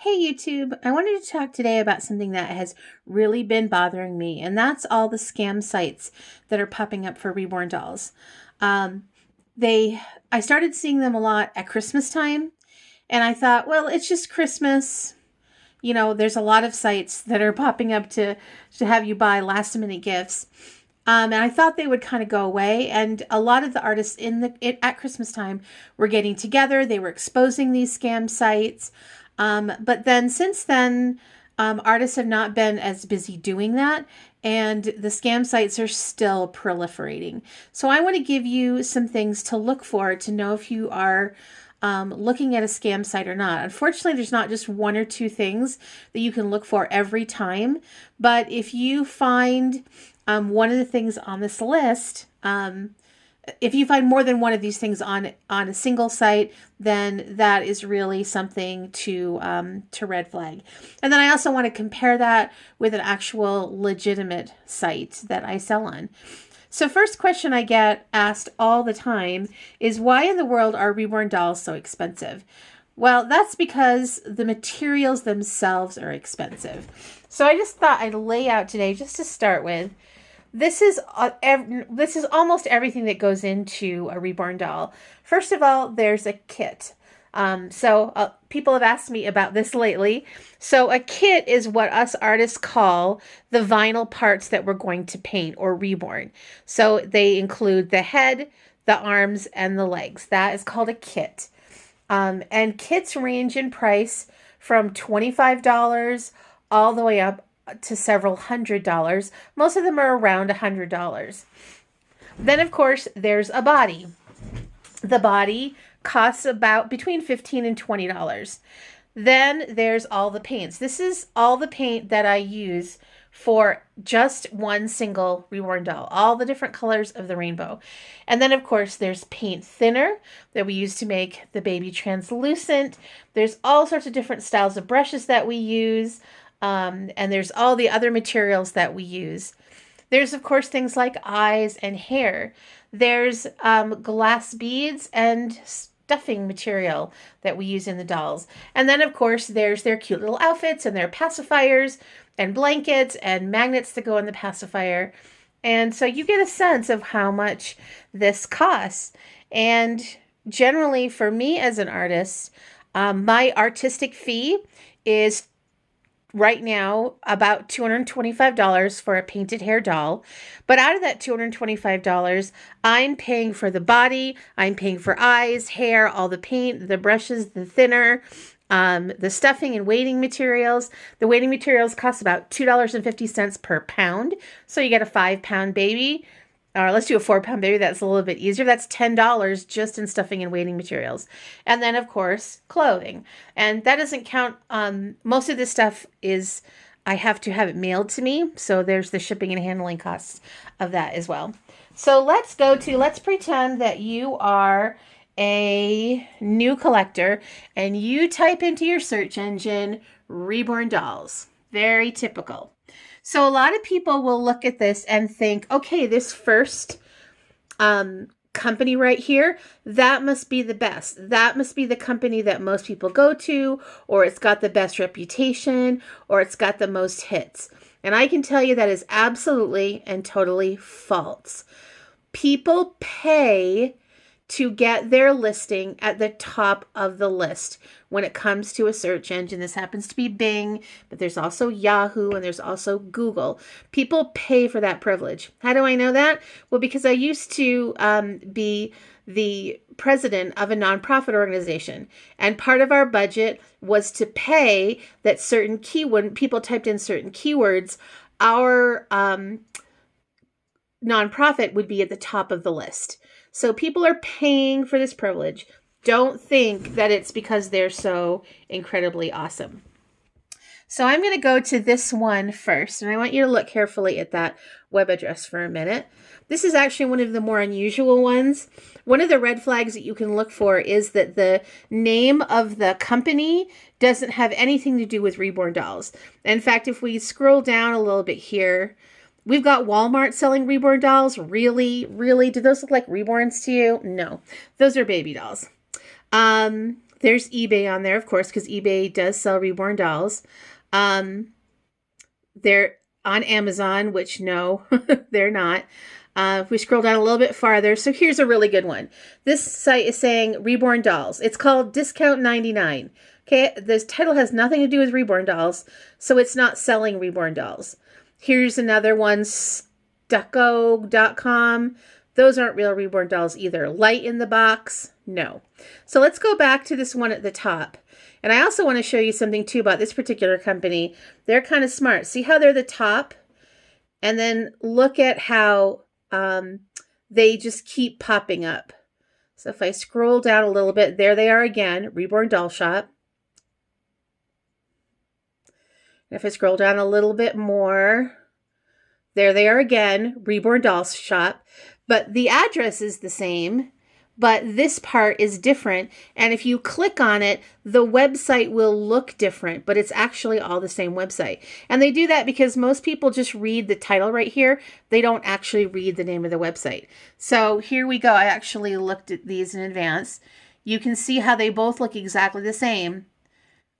Hey YouTube, I wanted to talk today about something that has really been bothering me, and that's all the scam sites that are popping up for reborn dolls. Um, I started seeing them a lot at Christmas time, and I thought, well, it's just Christmas. You know, there's a lot of sites that are popping up to have you buy last minute gifts. And I thought they would kind of go away. And a lot of the artists at Christmas time were getting together. They were exposing these scam sites. But then since then, artists have not been as busy doing that. And the scam sites are still proliferating. So I want to give you some things to look for to know if you are looking at a scam site or not. Unfortunately, there's not just one or two things that you can look for every time. But if you find one of the things on this list, if you find more than one of these things on a single site, then that is really something to red flag. And then I also want to compare that with an actual legitimate site that I sell on. So first question I get asked all the time is, why in the world are reborn dolls so expensive? Well, that's because the materials themselves are expensive. So I just thought I'd lay out today, just to start with, this is almost everything that goes into a reborn doll. First of all, there's a kit. People have asked me about this lately. So a kit is what us artists call the vinyl parts that we're going to paint or reborn. So they include the head, the arms, and the legs. That is called a kit. And kits range in price from $25 all the way up to several $100s. Most of them are around $100. Then, of course, there's a body. The body costs about between $15 and $20. Then there's all the paints. This is all the paint that I use for just one single reborn doll, all the different colors of the rainbow. And then, of course, there's paint thinner that we use to make the baby translucent. There's all sorts of different styles of brushes that we use. And there's all the other materials that we use. There's, of course, things like eyes and hair. There's glass beads and stuffing material that we use in the dolls. And then, of course, there's their cute little outfits and their pacifiers and blankets and magnets that go in the pacifier. And so you get a sense of how much this costs. And generally, for me as an artist, my artistic fee is right now about $225 for a painted hair doll. But out of that $225, I'm paying for the body, I'm paying for eyes, hair, all the paint, the brushes, the thinner, the stuffing and weighting materials. The weighting materials cost about $2.50 per pound. So you get a 5-pound baby. Or let's do a 4-pound baby. That's a little bit easier. That's $10 just in stuffing and weighting materials. And then, of course, clothing. And that doesn't count. Most of this stuff is, I have to have it mailed to me. So there's the shipping and handling costs of that as well. So let's pretend that you are a new collector and you type into your search engine, reborn dolls. Very typical. So a lot of people will look at this and think, okay, this first company right here, that must be the best. That must be the company that most people go to, or it's got the best reputation, or it's got the most hits. And I can tell you that is absolutely and totally false. People pay to get their listing at the top of the list when it comes to a search engine. This happens to be Bing, but there's also Yahoo and there's also Google. People pay for that privilege. How do I know that? Well, because I used to be the president of a nonprofit organization, and part of our budget was to pay that when people typed in certain keywords, our nonprofit would be at the top of the list. So people are paying for this privilege. Don't think that it's because they're so incredibly awesome. So I'm going to go to this one first, and I want you to look carefully at that web address for a minute. This is actually one of the more unusual ones. One of the red flags that you can look for is that the name of the company doesn't have anything to do with reborn dolls. In fact, if we scroll down a little bit here, we've got Walmart selling reborn dolls. Really? Really? Do those look like reborns to you? No. Those are baby dolls. The There's eBay on there, of course, because eBay does sell reborn dolls. They're on Amazon, which no, they're not. If we scroll down a little bit farther, so here's a really good one. This site is saying reborn dolls. It's called Discount 99. Okay, this title has nothing to do with reborn dolls, so it's not selling reborn dolls. Here's another one, stucco.com. Those aren't real reborn dolls either. Light in the box, no. So let's go back to this one at the top. And I also want to show you something too about this particular company. They're kind of smart. See how they're the top? And then look at how they just keep popping up. So if I scroll down a little bit, there they are again, Reborn Doll Shop. And if I scroll down a little bit more, there they are again, Reborn Doll Shop. But the address is the same, but this part is different. And if you click on it, the website will look different, but it's actually all the same website. And they do that because most people just read the title right here. They don't actually read the name of the website. So here we go. I actually looked at these in advance. You can see how they both look exactly the same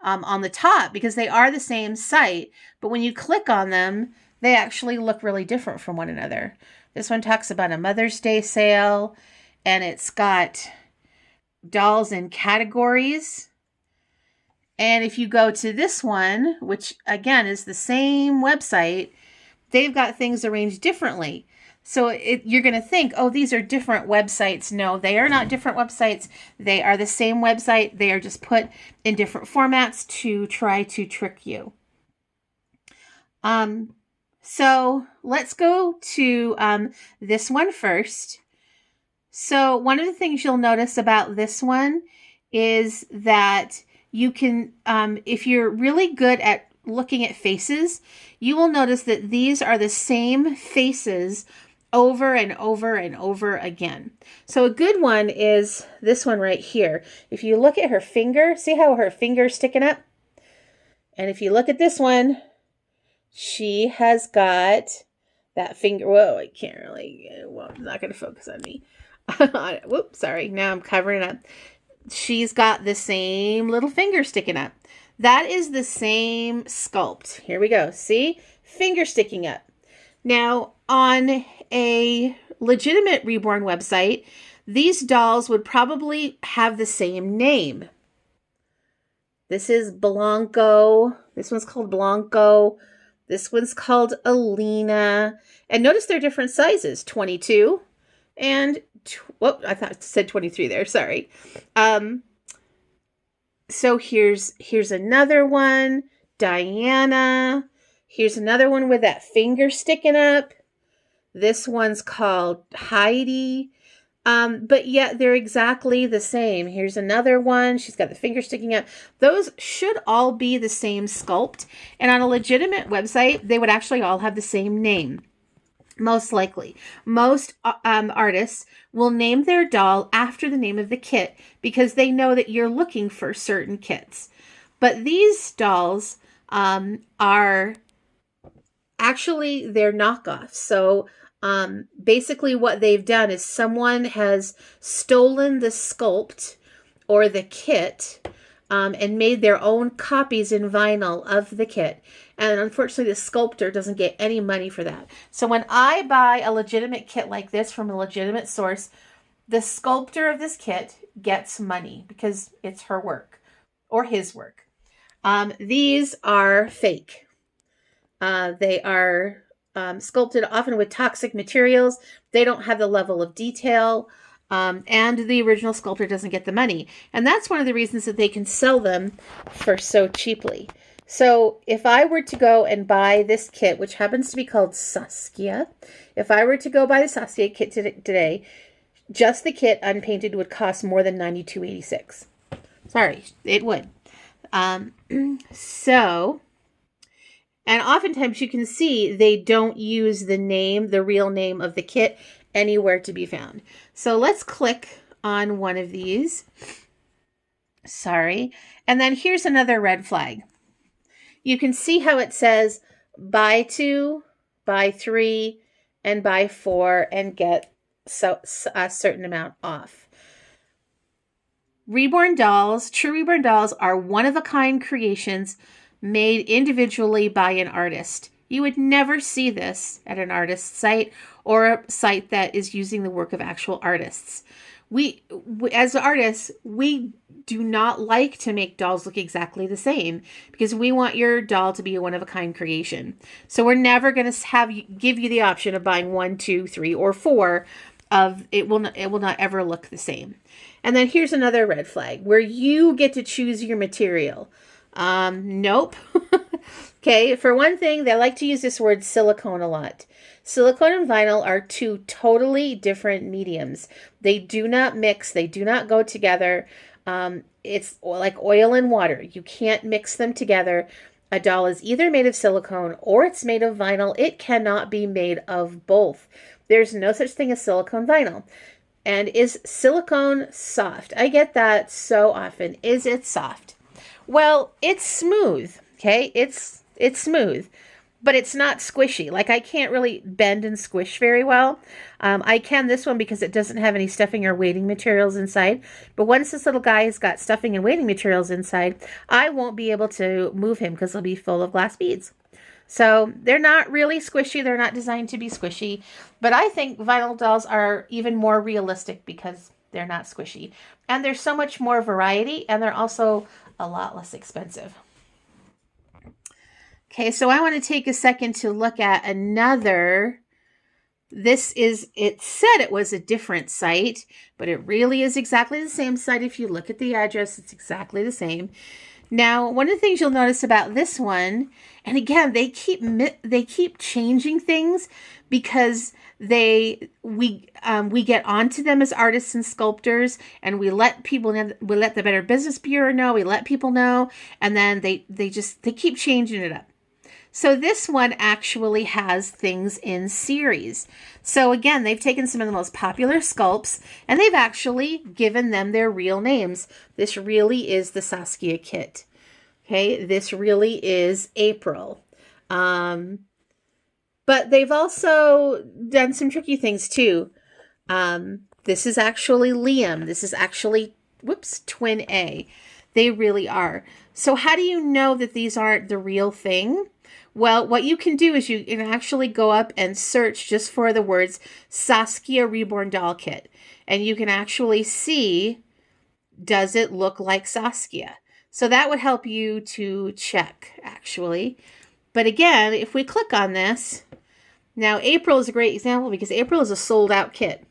on the top because they are the same site. But when you click on them, they actually look really different from one another. This one talks about a Mother's Day sale, and it's got dolls in categories. And if you go to this one, which again is the same website, they've got things arranged differently. So you're going to think, oh, these are different websites. No, they are not different websites. They are the same website. They are just put in different formats to try to trick you. So let's go to this one first. So one of the things you'll notice about this one is that you can, if you're really good at looking at faces, you will notice that these are the same faces over and over and over again. So a good one is this one right here. If you look at her finger, see how her finger's sticking up? And if you look at this one, she has got that finger. Whoa, I can't really, well, it's not going to focus on me. Whoops, sorry. Now I'm covering it up. She's got the same little finger sticking up. That is the same sculpt. Here we go. See? Finger sticking up. Now, on a legitimate Reborn website, these dolls would probably have the same name. This is Blanco. This one's called Blanco. This one's called Alina. And notice they're different sizes, 22 and, I thought it said 23 there, sorry. So here's another one, Diana. Here's another one with that finger sticking up. This one's called Heidi. But yet they're exactly the same. Here's another one. She's got the finger sticking up. Those should all be the same sculpt. And on a legitimate website, they would actually all have the same name. Most likely. Most artists will name their doll after the name of the kit because they know that you're looking for certain kits. But these dolls are actually, they're knockoffs. So basically what they've done is someone has stolen the sculpt or the kit and made their own copies in vinyl of the kit. And unfortunately, the sculptor doesn't get any money for that. So when I buy a legitimate kit like this from a legitimate source, the sculptor of this kit gets money because it's her work or his work. These are fake. They are sculpted often with toxic materials. They don't have the level of detail. And the original sculptor doesn't get the money. And that's one of the reasons that they can sell them for so cheaply. So if I were to go and buy this kit, which happens to be called Saskia, if I were to go buy the Saskia kit today, just the kit unpainted would cost more than $92.86. Sorry, it would. So, and oftentimes you can see they don't use the name, the real name of the kit anywhere to be found. So let's click on one of these. Sorry. And then here's another red flag. You can see how it says buy 2, buy 3, and buy 4 and get a certain amount off. Reborn dolls, true reborn dolls, are one-of-a-kind creations made individually by an artist. You would never see this at an artist site or a site that is using the work of actual artists. We as artists, we do not like to make dolls look exactly the same because we want your doll to be a one-of-a-kind creation. So we're never going to give you the option of buying 1, 2, 3, or 4 of it. Will not ever look the same. And then here's another red flag where you get to choose your material. Nope. Okay, for one thing, they like to use this word silicone a lot. Silicone and vinyl are two totally different mediums. They do not mix. They do not go together. It's like oil and water. You can't mix them together. A doll is either made of silicone or it's made of vinyl. It cannot be made of both. There's no such thing as silicone vinyl. And is silicone soft? I get that so often. Is it soft? Well, it's smooth. Okay, it's smooth, but it's not squishy. Like, I can't really bend and squish very well. I can this one because it doesn't have any stuffing or weighting materials inside. But once this little guy has got stuffing and weighting materials inside, I won't be able to move him because he'll be full of glass beads. So they're not really squishy. They're not designed to be squishy. But I think vinyl dolls are even more realistic because they're not squishy. And there's so much more variety, and they're also a lot less expensive. Okay, so I want to take a second to look at another. It said it was a different site, but it really is exactly the same site. If you look at the address, it's exactly the same. Now, one of the things you'll notice about this one, and again, they keep changing things because we get onto them as artists and sculptors, and we let the Better Business Bureau know, we let people know, and then they keep changing it up. So this one actually has things in series. So again, they've taken some of the most popular sculpts and they've actually given them their real names. This really is the Saskia kit. Okay, this really is April. But they've also done some tricky things too. This is actually Liam. This is actually, twin A. They really are. So how do you know that these aren't the real thing? Well, what you can do is you can actually go up and search just for the words Saskia Reborn Doll Kit. And you can actually see, does it look like Saskia? So that would help you to check, actually. But again, if we click on this, now April is a great example because April is a sold out kit.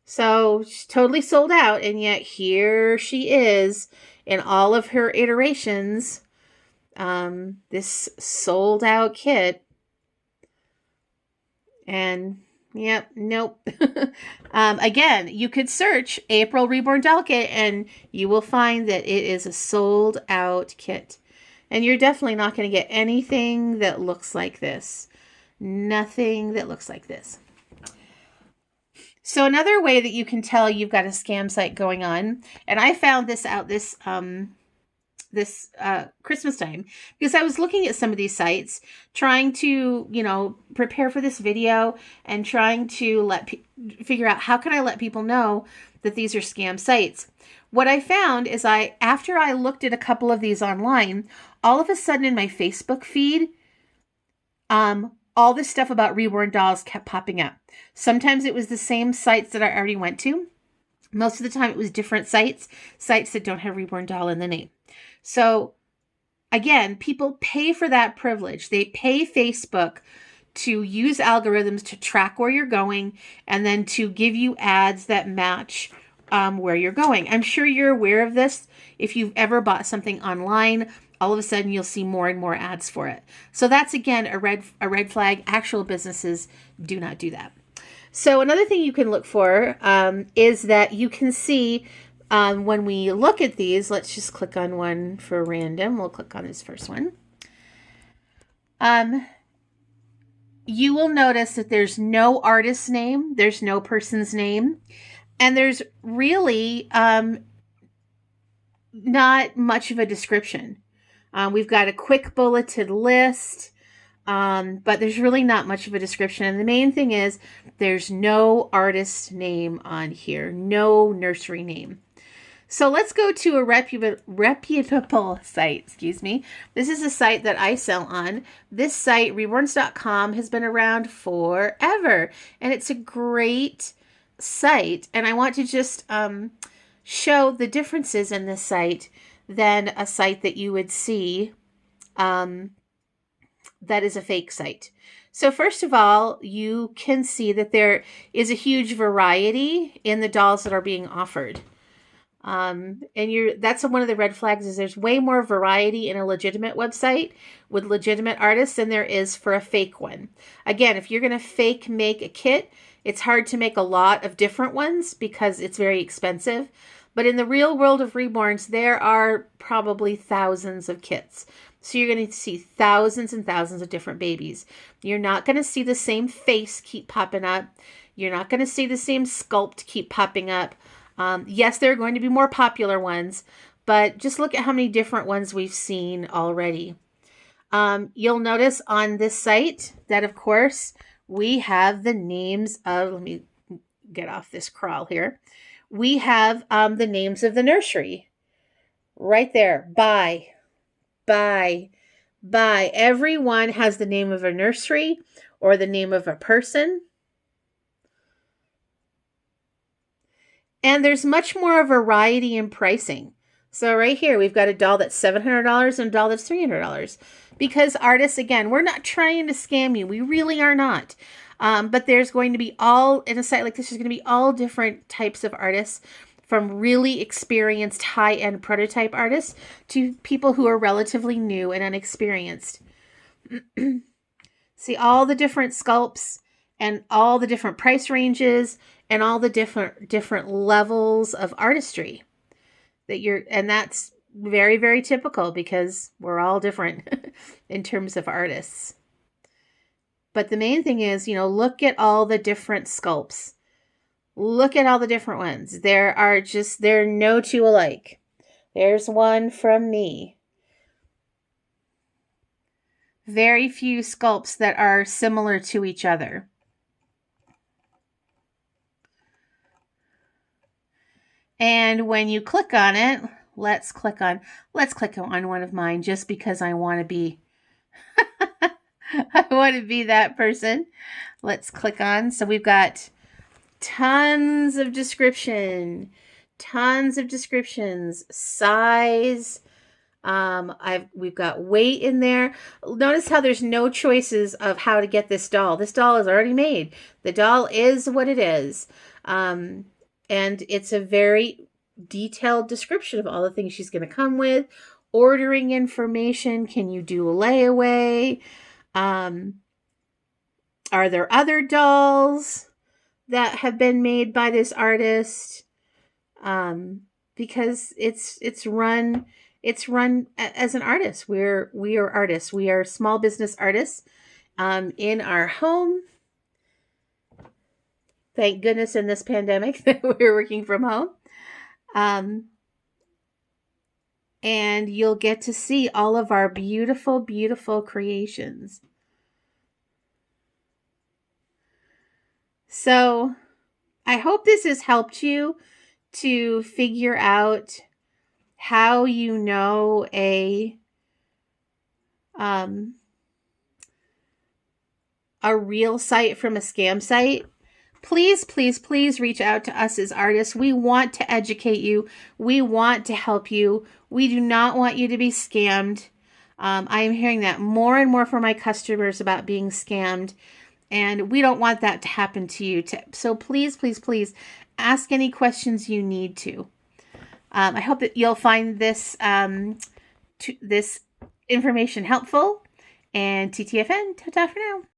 So she's totally sold out, and yet here she is in all of her iterations. This sold out kit. And yep, nope. Again, you could search April Reborn Doll Kit and you will find that it is a sold out kit. And you're definitely not going to get anything that looks like this. Nothing that looks like this. So another way that you can tell you've got a scam site going on, and I found this out this Christmas time because I was looking at some of these sites trying to, prepare for this video and trying to figure out how can I let people know that these are scam sites. What I found is after I looked at a couple of these online, all of a sudden in my Facebook feed, all this stuff about reborn dolls kept popping up. Sometimes it was the same sites that I already went to. Most of the time it was different sites that don't have reborn doll in the name. So again, people pay for that privilege. They pay Facebook to use algorithms to track where you're going and then to give you ads that match where you're going. I'm sure you're aware of this. If you've ever bought something online, all of a sudden you'll see more and more ads for it. So that's, again, a red flag. Actual businesses do not do that. So another thing you can look for is that you can see when we look at these, let's just click on one for random. We'll click on this first one. You will notice that there's no artist's name. There's no person's name. And there's really not much of a description. We've got a quick bulleted list, but there's really not much of a description. And the main thing is there's no artist name on here, no nursery name. So let's go to a reputable site, excuse me. This is a site that I sell on. This site, reborns.com, has been around forever, and it's a great site. And I want to just show the differences in this site than a site that you would see that is a fake site. So first of all, you can see that there is a huge variety in the dolls that are being offered. And that's one of the red flags, is there's way more variety in a legitimate website with legitimate artists than there is for a fake one. Again, if you're going to fake make a kit, it's hard to make a lot of different ones because it's very expensive. But in the real world of reborns, there are probably thousands of kits. So you're going to see thousands and thousands of different babies. You're not going to see the same face keep popping up. You're not going to see the same sculpt keep popping up. Yes, there are going to be more popular ones, but just look at how many different ones we've seen already. You'll notice on this site that, of course, we have the names of, let me get off this crawl here. We have the names of the nursery right there. Bye. Everyone has the name of a nursery or the name of a person. And there's much more variety in pricing. So right here, we've got a doll that's $700 and a doll that's $300. Because artists, again, we're not trying to scam you. We really are not. But there's going to be in a site like this, there's going to be all different types of artists, from really experienced high-end prototype artists to people who are relatively new and inexperienced. See all the different sculpts and all the different price ranges and all the different levels of artistry and that's very, very typical because we're all different in terms of artists. But the main thing is, look at all the different sculpts. Look at all the different ones. There are no two alike. There's one from me. Very few sculpts that are similar to each other. And when you click on it, let's click on one of mine just because I want to be that person. Let's click on. So we've got tons of descriptions, size. We've got weight in there. Notice how there's no choices of how to get this doll. This doll is already made. The doll is what it is. And it's a very detailed description of all the things she's going to come with. Ordering information. Can you do a layaway? Are there other dolls that have been made by this artist? Because it's run as an artist. We are artists. We are small business artists in our home. Thank goodness in this pandemic that we're working from home. And you'll get to see all of our beautiful, beautiful creations. So I hope this has helped you to figure out how a real site from a scam site. Please, please, please reach out to us as artists. We want to educate you. We want to help you. We do not want you to be scammed. I am hearing that more and more from my customers about being scammed. And we don't want that to happen to you. So please, please, please ask any questions you need to. I hope that you'll find this information helpful. And TTFN, ta-ta for now.